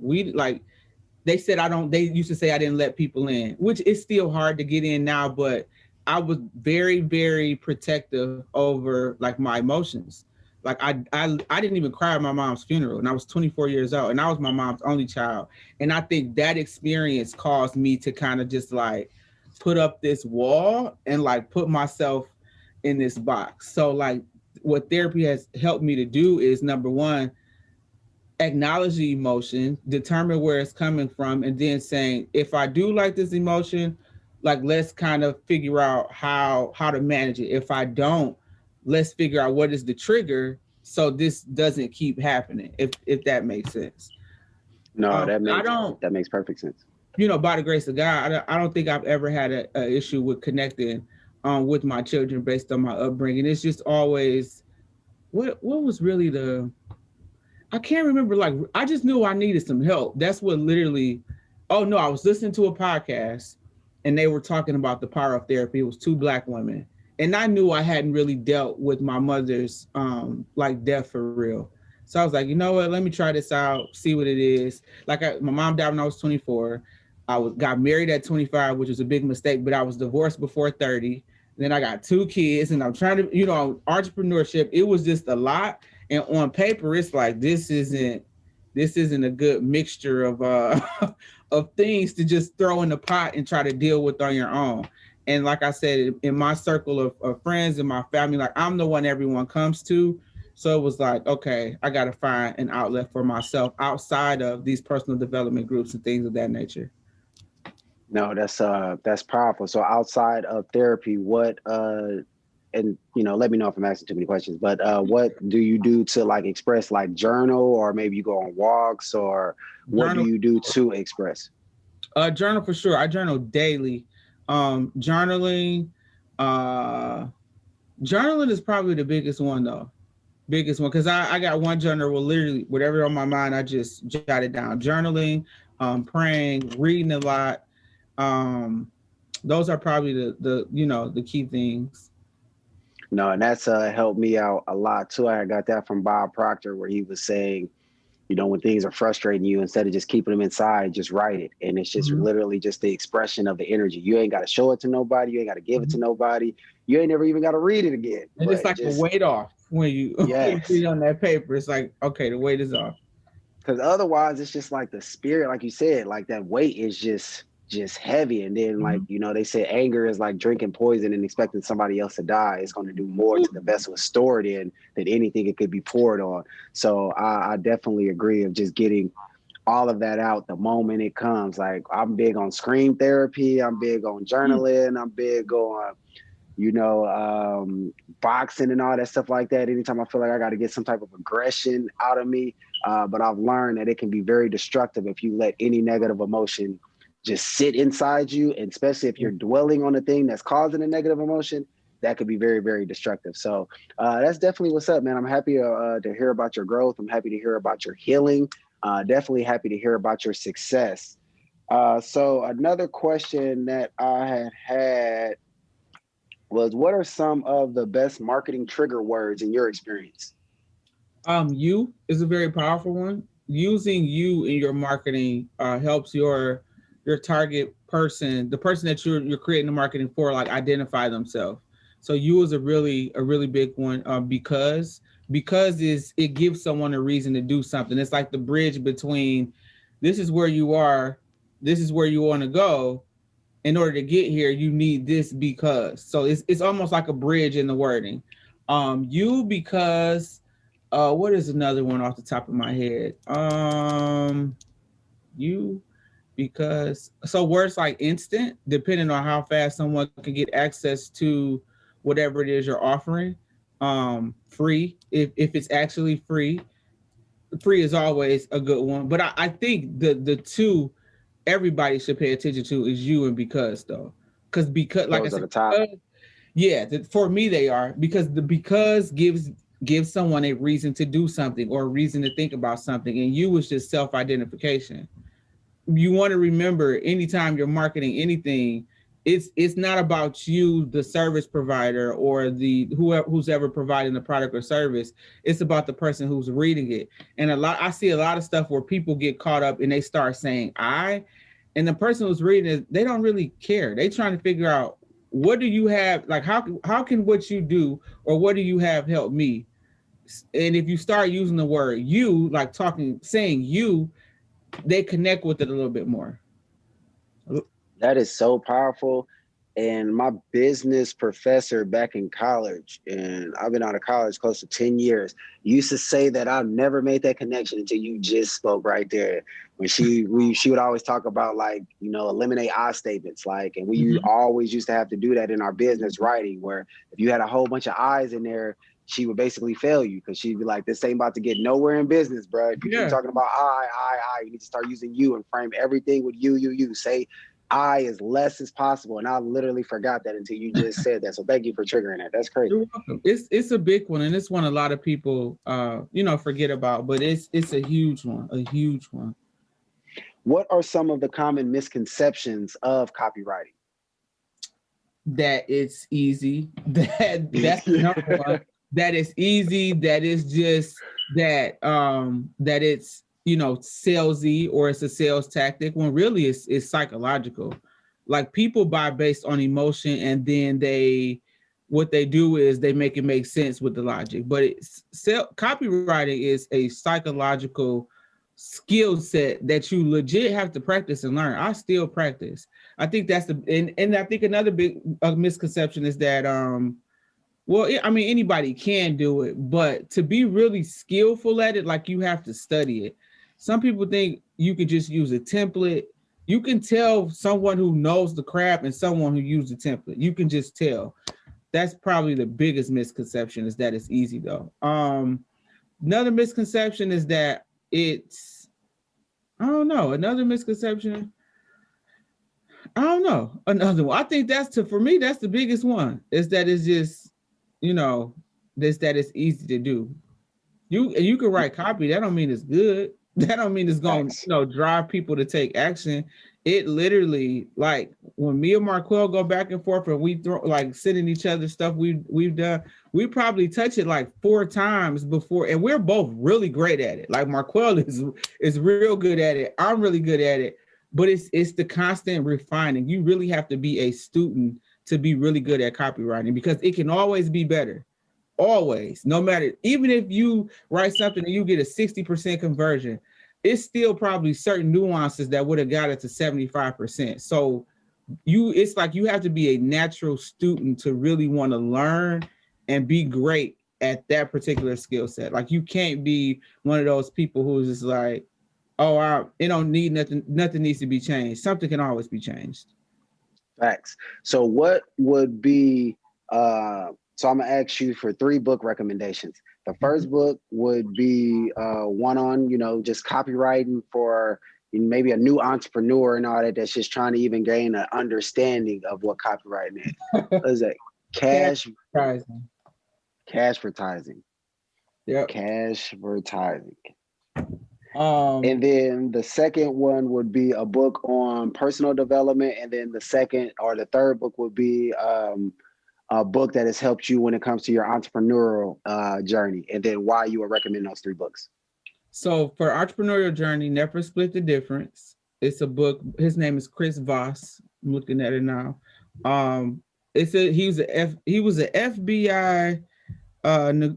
they said they used to say I didn't let people in, which is still hard to get in now, but I was very, very protective over like my emotions. Like I didn't even cry at my mom's funeral and I was 24 years old and I was my mom's only child. And I think that experience caused me to kind of just like put up this wall and like put myself in this box. So like what therapy has helped me to do is number one, acknowledge the emotion, determine where it's coming from, and then saying, if I do like this emotion, like let's kind of figure out how to manage it. If I don't, let's figure out what is the trigger so this doesn't keep happening. If that makes sense. No, that makes perfect sense. By the grace of God, I don't think I've ever had an issue with connecting with my children based on my upbringing. It's just always what was really I can't remember. Like, I just knew I needed some help. That's what literally. Oh no, I was listening to a podcast, and they were talking about the power of therapy. It was 2 Black women, and I knew I hadn't really dealt with my mother's like death for real. So I was like, you know what? Let me try this out, see what it is. Like, my mom died when I was 24. Got married at 25, which was a big mistake, but I was divorced before 30. Then I got 2 kids, and I'm trying to, entrepreneurship. It was just a lot. And on paper, it's like this isn't a good mixture of of things to just throw in the pot and try to deal with on your own. And like I said, in my circle of friends and my family, like I'm the one everyone comes to. So it was like, okay, I got to find an outlet for myself outside of these personal development groups and things of that nature. No, that's powerful. So outside of therapy, what and let me know if I'm asking too many questions, but what do you do to like express, like journal, or maybe you go on walks, or what do you do to express? Journal for sure. I journal daily. Journaling is probably the biggest one though. Biggest one, because I got one journal where literally whatever on my mind, I just jot it down. Journaling, praying, reading a lot. Those are probably the key things. No, and that's helped me out a lot too. I got that from Bob Proctor, where he was saying, when things are frustrating you, instead of just keeping them inside, just write it. And it's just literally just the expression of the energy. You ain't got to show it to nobody. You ain't got to give it to nobody. You ain't never even got to read it again. And it's like the weight off when you read on that paper. It's like, okay, the weight is off. Because otherwise, it's just like the spirit, like you said, like that weight is just heavy. And then like, they say anger is like drinking poison and expecting somebody else to die. It's going to do more to the vessel it's stored in than anything it could be poured on. So I definitely agree of just getting all of that out the moment it comes. Like I'm big on scream therapy. I'm big on journaling. I'm big on, boxing and all that stuff like that. Anytime I feel like I got to get some type of aggression out of me. But I've learned that it can be very destructive if you let any negative emotion just sit inside you, and especially if you're dwelling on the thing that's causing a negative emotion, that could be very, very destructive. So that's definitely what's up, man. I'm happy to hear about your growth. I'm happy to hear about your healing. Definitely happy to hear about your success. So another question that I had was, what are some of the best marketing trigger words in your experience? You is a very powerful one. Using you in your marketing helps your target person, the person that you're creating the marketing for, like identify themselves. So you is a really big one, because it gives someone a reason to do something. It's like the bridge between this is where you are, this is where you want to go. In order to get here, you need this because. So it's almost like a bridge in the wording. You because what is another one off the top of my head? You because, so words like instant, depending on how fast someone can get access to whatever it is you're offering. Free, if it's actually free is always a good one. But I think the two everybody should pay attention to is you and because, though. Because like those I said, for me they are, because the because gives someone a reason to do something or a reason to think about something, and you is just self-identification. You want to remember anytime you're marketing anything, it's not about you, the service provider, or who's ever providing the product or service. It's about the person who's reading it. And I see a lot of stuff where people get caught up and they start saying and the person who's reading it, they don't really care. They trying to figure out, what do you have? Like, how can what you do or what do you have help me? And if you start using the word you, like saying you, they connect with it a little bit more. That is so powerful. And my business professor back in college, and I've been out of college close to 10 years, used to say that I've never made that connection until you just spoke right there. When she would always talk about, like, eliminate I statements, like, and we always used to have to do that in our business writing, where if you had a whole bunch of I's in there, she would basically fail you, because she'd be like, this ain't about to get nowhere in business, bro. If you keep talking about I, you need to start using you and frame everything with you. Say I as less as possible. And I literally forgot that until you just said that. So thank you for triggering that. That's crazy. You're welcome. It's a big one, and it's one a lot of people forget about, but it's a huge one. What are some of the common misconceptions of copywriting? That it's easy. That's number one. That it's easy. That it's just that it's salesy, or it's a sales tactic, when really it's psychological. Like, people buy based on emotion, and then what they do is they make it make sense with the logic. But copywriting is a psychological skill set that you legit have to practice and learn. I still practice. I think that's and I think another big misconception is that anybody can do it, but to be really skillful at it, like, you have to study it. Some people think you can just use a template. You can tell someone who knows the craft and someone who used a template. You can just tell. That's probably the biggest misconception, is that it's easy though. Another misconception is that it's, I don't know. Another misconception, I don't know. Another one. I think for me, that's the biggest one, is that it's just, that it's easy to do. You can write copy. That don't mean it's good. That don't mean it's going to drive people to take action. It literally, like when me and Marquel go back and forth and we sending each other stuff we've done, we probably touch it like 4 times before, and we're both really great at it. Like Marquel is real good at it. I'm really good at it, but it's the constant refining. You really have to be a student to be really good at copywriting, because it can always be better. Always, no matter, even if you write something and you get a 60% conversion, it's still probably certain nuances that would have got it to 75%. So it's like you have to be a natural student to really want to learn and be great at that particular skill set. Like you can't be one of those people who's just like, oh, it don't need nothing. Nothing needs to be changed. Something can always be changed. Facts. So what would be, so I'm gonna ask you for 3 book recommendations. The first book would be one on, just copywriting for maybe a new entrepreneur and all that, that's just trying to even gain an understanding of what copywriting is. What is that? Cashvertising. Yep. Cashvertising. And then the second one would be a book on personal development. And then the second or the third book would be a book that has helped you when it comes to your entrepreneurial journey, and then why you would recommend those 3 books. So for entrepreneurial journey, Never Split the Difference. It's a book. His name is Chris Voss. I'm looking at it now. He was an FBI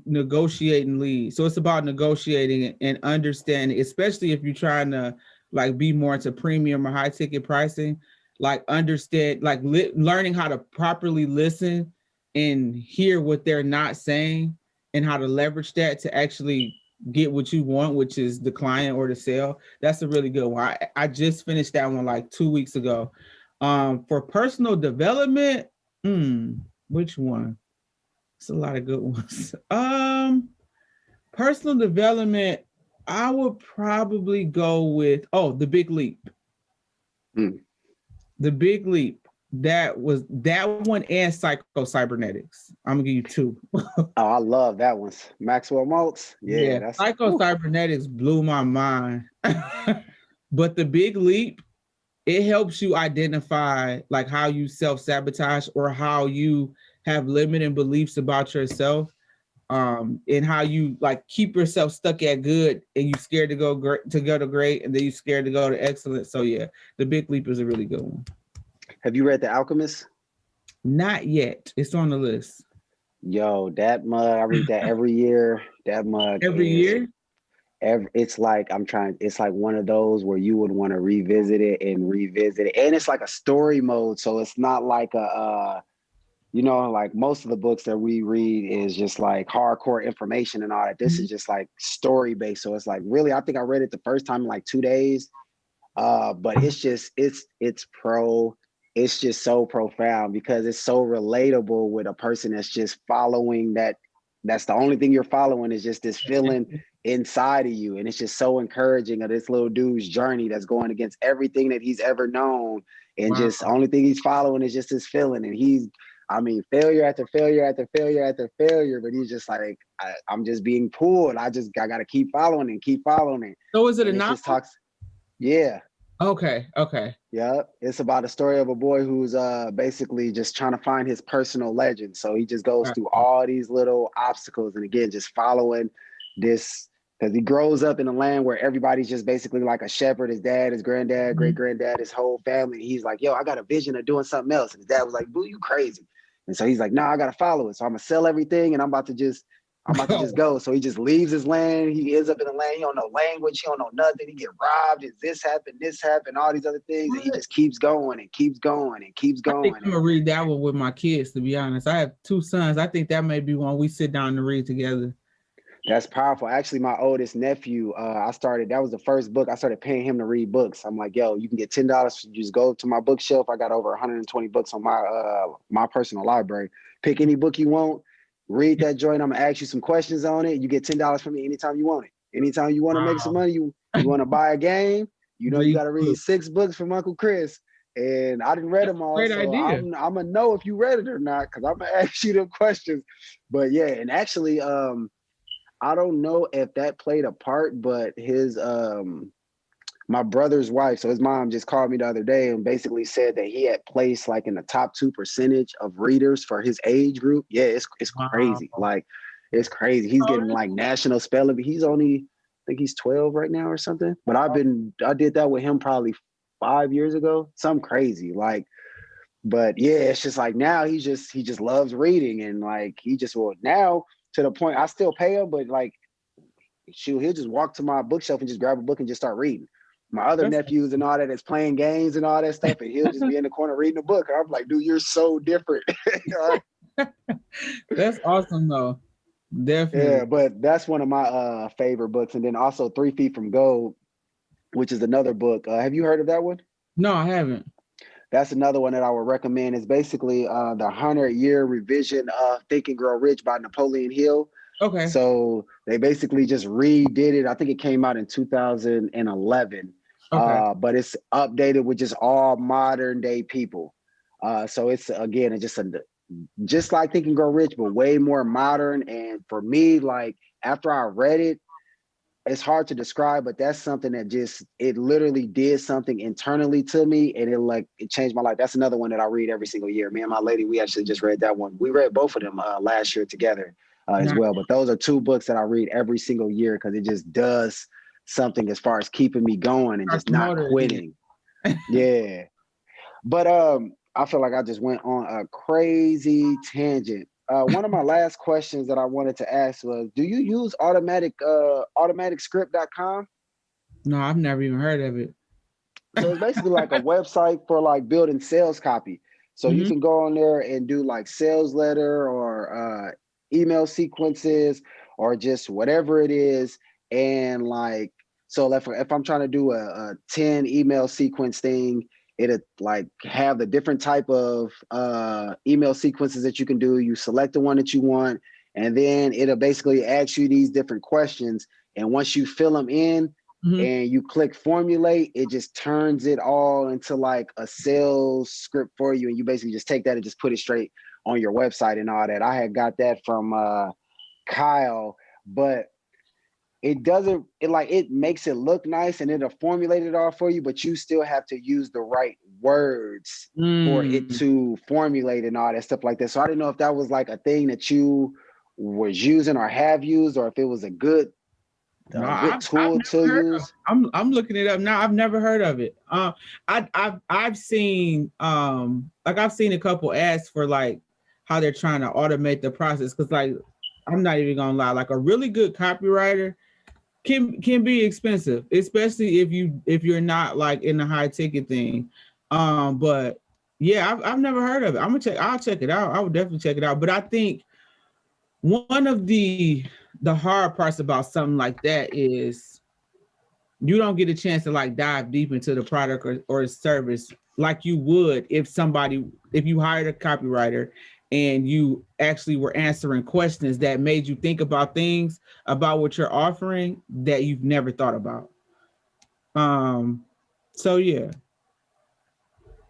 negotiating lead. So it's about negotiating and understanding, especially if you're trying to like be more into premium or high ticket pricing, like understand, like learning how to properly listen and hear what they're not saying and how to leverage that to actually get what you want, which is the client or the sale. That's a really good one. I just finished that one like 2 weeks ago. For personal development, which one? It's a lot of good ones. Personal development, I would probably go with, The Big Leap. The Big Leap. That one, and Psycho-Cybernetics. I'm gonna give you 2. I love that one. Maxwell Maltz. Yeah, Psycho-Cybernetics blew my mind. But The Big Leap, it helps you identify like how you self-sabotage or how you have limiting beliefs about yourself, and how you like keep yourself stuck at good and you scared to go to great, and then you scared to go to excellent. So yeah, The Big Leap is a really good one. Have you read The Alchemist? Not yet. It's on the list. Yo, that mug, I read that every year. That mug every year? It's like it's like one of those where you would want to revisit it. And it's like a story mode. So it's not like like most of the books that we read is just like hardcore information and all that. This is just like story based. So it's like really, I think I read it the first time in like 2 days. But it's just, it's just so profound because it's so relatable with a person that's just following that. That's the only thing you're following is just this feeling inside of you. And it's just so encouraging of this little dude's journey that's going against everything that he's ever known. And just the only thing he's following is just his feeling. And failure after failure after failure after failure, but he's just like, I'm just being pulled. I got to keep following and keep following it. So is it a novel? Yeah. Okay. Yeah. It's about a story of a boy who's basically just trying to find his personal legend. So he just goes through all these little obstacles and again, just following this, because he grows up in a land where everybody's just basically like a shepherd, his dad, his granddad, great granddad, his whole family. And he's like, yo, I got a vision of doing something else. And his dad was like, boo, you crazy. And so he's like, no, I got to follow it. So I'm gonna sell everything and I'm about to just go. So he just leaves his land. He ends up in the land. He don't know language. He don't know nothing. He get robbed. This happened, all these other things. And he just keeps going and keeps going and keeps going. I think I'm gonna read that one with my kids, to be honest. I have 2 sons. I think that may be one we sit down and read together. That's powerful. Actually, my oldest nephew, that was the first book. I started paying him to read books. I'm like, yo, you can get $10. You just go to my bookshelf. I got over 120 books on my personal library. Pick any book you want, read that joint. I'm gonna ask you some questions on it. You get $10 from me anytime you want it. Anytime you want to make some money, you want to buy a game, you got to read 6 books from Uncle Chris. And I didn't read them all, great so idea. I'm gonna know if you read it or not, because I'm gonna ask you them questions. But yeah, and actually, I don't know if that played a part, but his my brother's wife, so his mom just called me the other day and basically said that he had placed like in the top 2% of readers for his age group. Yeah, it's crazy. Wow. Like, it's crazy. He's getting like national spelling. He's only, I think he's 12 right now or something. But I did that with him probably 5 years ago. Something crazy. Like, but yeah, it's just like now he just loves reading, and like now to the point I still pay him, but like he'll just walk to my bookshelf and just grab a book and just start reading. My other nephews and all that is playing games and all that stuff, and he'll just be in the corner reading a book. And I'm like, dude, you're so different. That's awesome though. Definitely. Yeah, but that's one of my favorite books. And then also 3 Feet from Gold, which is another book. Have you heard of that one? No, I haven't. That's another one that I would recommend. It's basically the 100-year revision of Think and Grow Rich by Napoleon Hill. Okay. So they basically just redid it. I think it came out in 2011. Okay. But it's updated with just all modern day people. So it's again, just like Think and Grow Rich, but way more modern. And for me, like after I read it, it's hard to describe, but that's something that it literally did something internally to me, and it changed my life. That's another one that I read every single year. Me and my lady, we actually just read that one. We read both of them last year together as well. But those are 2 books that I read every single year because it just does something as far as keeping me going and just not quitting. Yeah. But I feel like I just went on a crazy tangent. One of my last questions that I wanted to ask was, do you use automaticscript.com? No, I've never even heard of it. So it's basically like a website for like building sales copy. So you can go on there and do like sales letter or email sequences or just whatever it is. And like, so if I'm trying to do a 10 email sequence thing, it'll like have the different type of email sequences that you can do. You select the one that you want, and then it'll basically ask you these different questions. And once you fill them in and you click formulate, it just turns it all into like a sales script for you. And you basically just take that and just put it straight on your website and all that. I had got that from Kyle, but it makes it look nice and it'll formulate it all for you, but you still have to use the right words for it to formulate and all that stuff like that. So I didn't know if that was like a thing that you was using or have used, or if it was a good tool to use. I'm looking it up now. I've never heard of it. I've seen I've seen a couple ads for like how they're trying to automate the process, because like I'm not even gonna lie, like a really good copywriter can be expensive, especially if you're not like in the high ticket thing. But yeah, I've never heard of it. I'll check it out. I would definitely check it out. But I think one of the hard parts about something like that is you don't get a chance to like dive deep into the product or service like you would if you hired a copywriter and you actually were answering questions that made you think about things about what you're offering that you've never thought about. So yeah.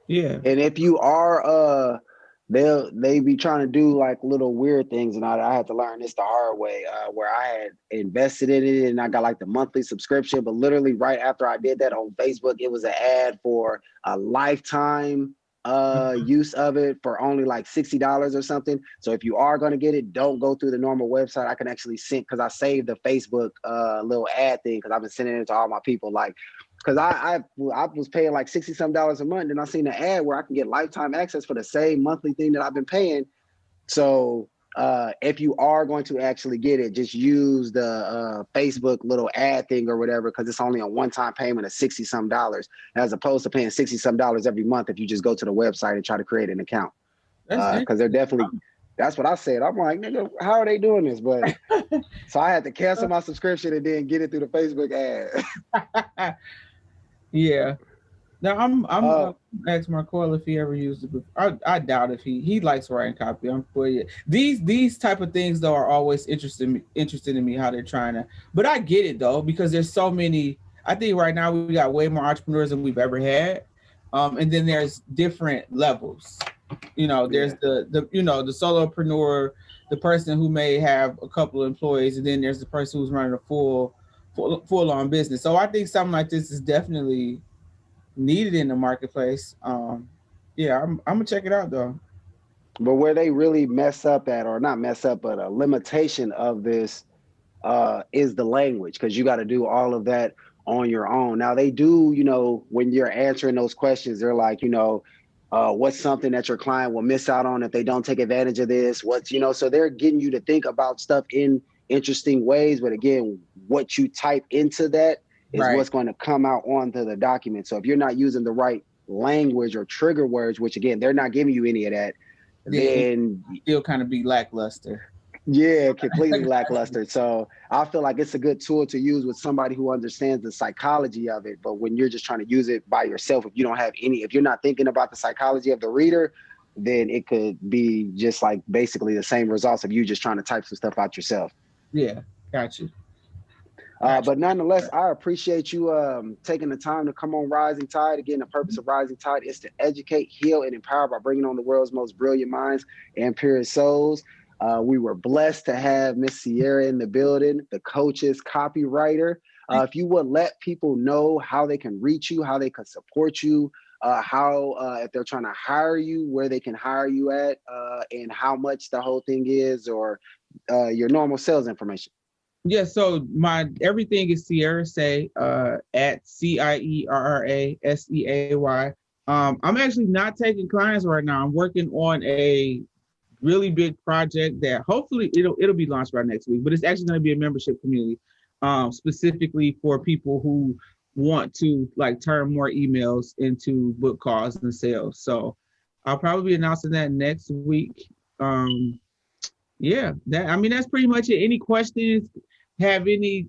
And if you are they be trying to do like little weird things, and I had to learn this the hard way, where I had invested in it and I got like the monthly subscription, but literally right after I did that on Facebook, it was an ad for a lifetime use of it for only like $60 or something. So if you are going to get it, don't go through the normal website. I can actually send, because I saved the Facebook little ad thing, because I've been sending it to all my people, like, because I was paying like $60-some a month, and I seen an ad where I can get lifetime access for the same monthly thing that I've been paying. So if you are going to actually get it, just use the Facebook little ad thing or whatever, because it's only a one-time payment of $60-some, as opposed to paying $60-some every month if you just go to the website and try to create an account. Because they're definitely That's what I said. I'm like, nigga, how are they doing this? But so I had to cancel my subscription and then get it through the Facebook ad. Yeah. Now I'm ask Marcola if he ever used it. I doubt if he likes writing copy. These type of things though are always interested in me how they're trying to. But I get it though, because there's so many. I think right now we got way more entrepreneurs than we've ever had, and then there's different levels. There's the the solopreneur, the person who may have a couple of employees, and then there's the person who's running a full on business. So I think something like this is definitely needed in the marketplace. Yeah, I'm gonna check it out though. But where they really mess up at, or not mess up, but a limitation of this is the language, because you got to do all of that on your own. Now they do, when you're answering those questions, they're like, what's something that your client will miss out on if they don't take advantage of this? So they're getting you to think about stuff in interesting ways. But again, what you type into that is what's going to come out onto the document. So if you're not using the right language or trigger words, which again, they're not giving you any of that, then still kind of be lackluster. Yeah, completely lackluster. So I feel like it's a good tool to use with somebody who understands the psychology of it. But when you're just trying to use it by yourself, if you're not thinking about the psychology of the reader, then it could be just like basically the same results of you just trying to type some stuff out yourself. Yeah, gotcha. But nonetheless, I appreciate you taking the time to come on Rising Tide. Again, the purpose of Rising Tide is to educate, heal, and empower by bringing on the world's most brilliant minds and purest souls. We were blessed to have Miss Cierra in the building, the coach's copywriter. If you would let people know how they can reach you, how they can support you, if they're trying to hire you, where they can hire you at, and how much the whole thing is, or your normal sales information. Yeah, so my everything is CierraSeay at CierraSeay. I'm actually not taking clients right now. I'm working on a really big project that hopefully it'll be launched by next week, but it's actually going to be a membership community, specifically for people who want to like turn more emails into book calls and sales. So I'll probably be announcing that next week. That's pretty much it. Any questions? Have any,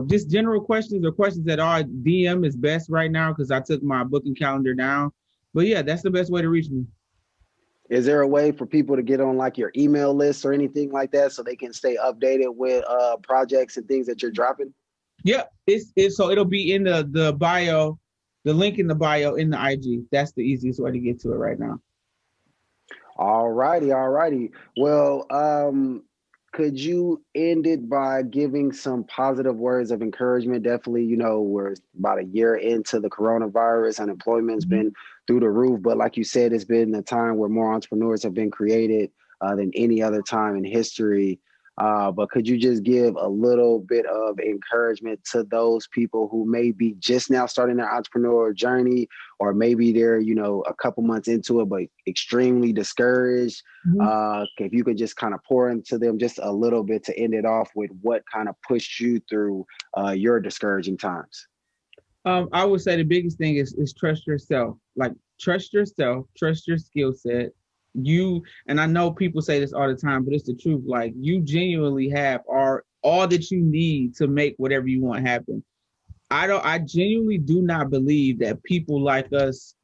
just general questions or questions that are DM is best right now, because I took my booking calendar down. But yeah, that's the best way to reach me. Is there a way for people to get on like your email list or anything like that so they can stay updated with projects and things that you're dropping? Yeah, so it'll be in the bio, the link in the bio in the IG. That's the easiest way to get to it right now. All righty. Well, could you end it by giving some positive words of encouragement? Definitely, we're about a year into the coronavirus. Unemployment's been through the roof. But like you said, it's been a time where more entrepreneurs have been created than any other time in history. But could you just give a little bit of encouragement to those people who may be just now starting their entrepreneurial journey, or maybe they're, a couple months into it, but extremely discouraged? If you could just kind of pour into them just a little bit to end it off with what kind of pushed you through your discouraging times. I would say the biggest thing is trust yourself. Like trust yourself, trust your skill set. And I know people say this all the time, but it's the truth. Like you genuinely have all that you need to make whatever you want happen. I genuinely do not believe that people like us,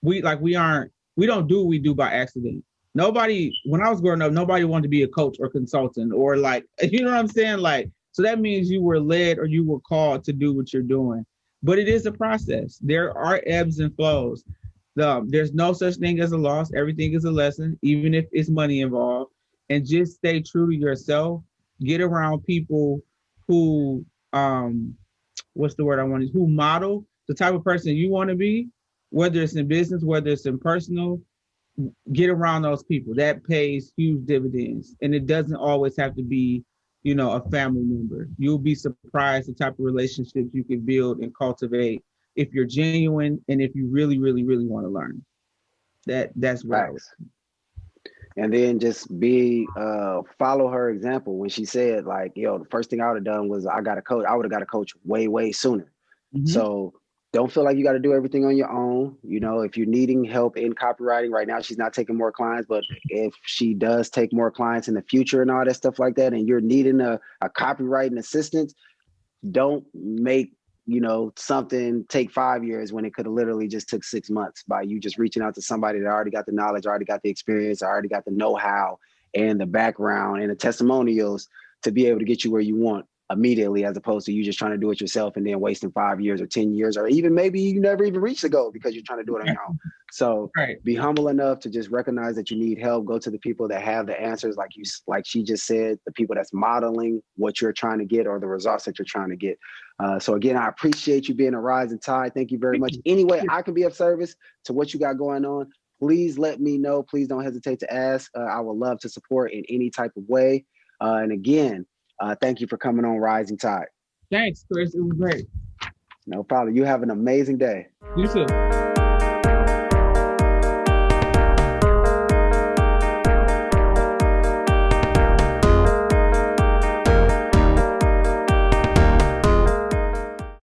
we don't do what we do by accident. Nobody, when I was growing up, nobody wanted to be a coach or consultant or like, you know what I'm saying? Like, so that means you were led or you were called to do what you're doing. But it is a process. There are ebbs and flows. There's no such thing as a loss. Everything is a lesson, even if it's money involved. And just stay true to yourself. Get around people who, who model the type of person you want to be, whether it's in business, whether it's in personal. Get around those people. That pays huge dividends. And it doesn't always have to be, a family member. You'll be surprised the type of relationships you can build and cultivate if you're genuine and if you really, really, really want to learn. That's right. And then just follow her example when she said, like, the first thing I would have done was I would have got a coach way, way sooner. So don't feel like you got to do everything on your own. You know, if you're needing help in copywriting right now, she's not taking more clients, but if she does take more clients in the future and all that stuff like that, and you're needing a copywriting assistance, don't make, you know, something take 5 years when it could have literally just took 6 months by you just reaching out to somebody that already got the knowledge, already got the experience, already got the know-how and the background and the testimonials to be able to get you where you want immediately, as opposed to you just trying to do it yourself and then wasting 5 years or 10 years, or even maybe you never even reach the goal because you're trying to do it on your own. So be humble enough to just recognize that you need help. Go to the people that have the answers, like she just said, the people that's modeling what you're trying to get or the results that you're trying to get. So again, I appreciate you being a rising tide. Thank you very much. Any way I can be of service to what you got going on, please let me know. Please don't hesitate to ask. I would love to support in any type of way. And again, thank you for coming on Rising Tide. Thanks, Chris. It was great. No problem. You have an amazing day. You too.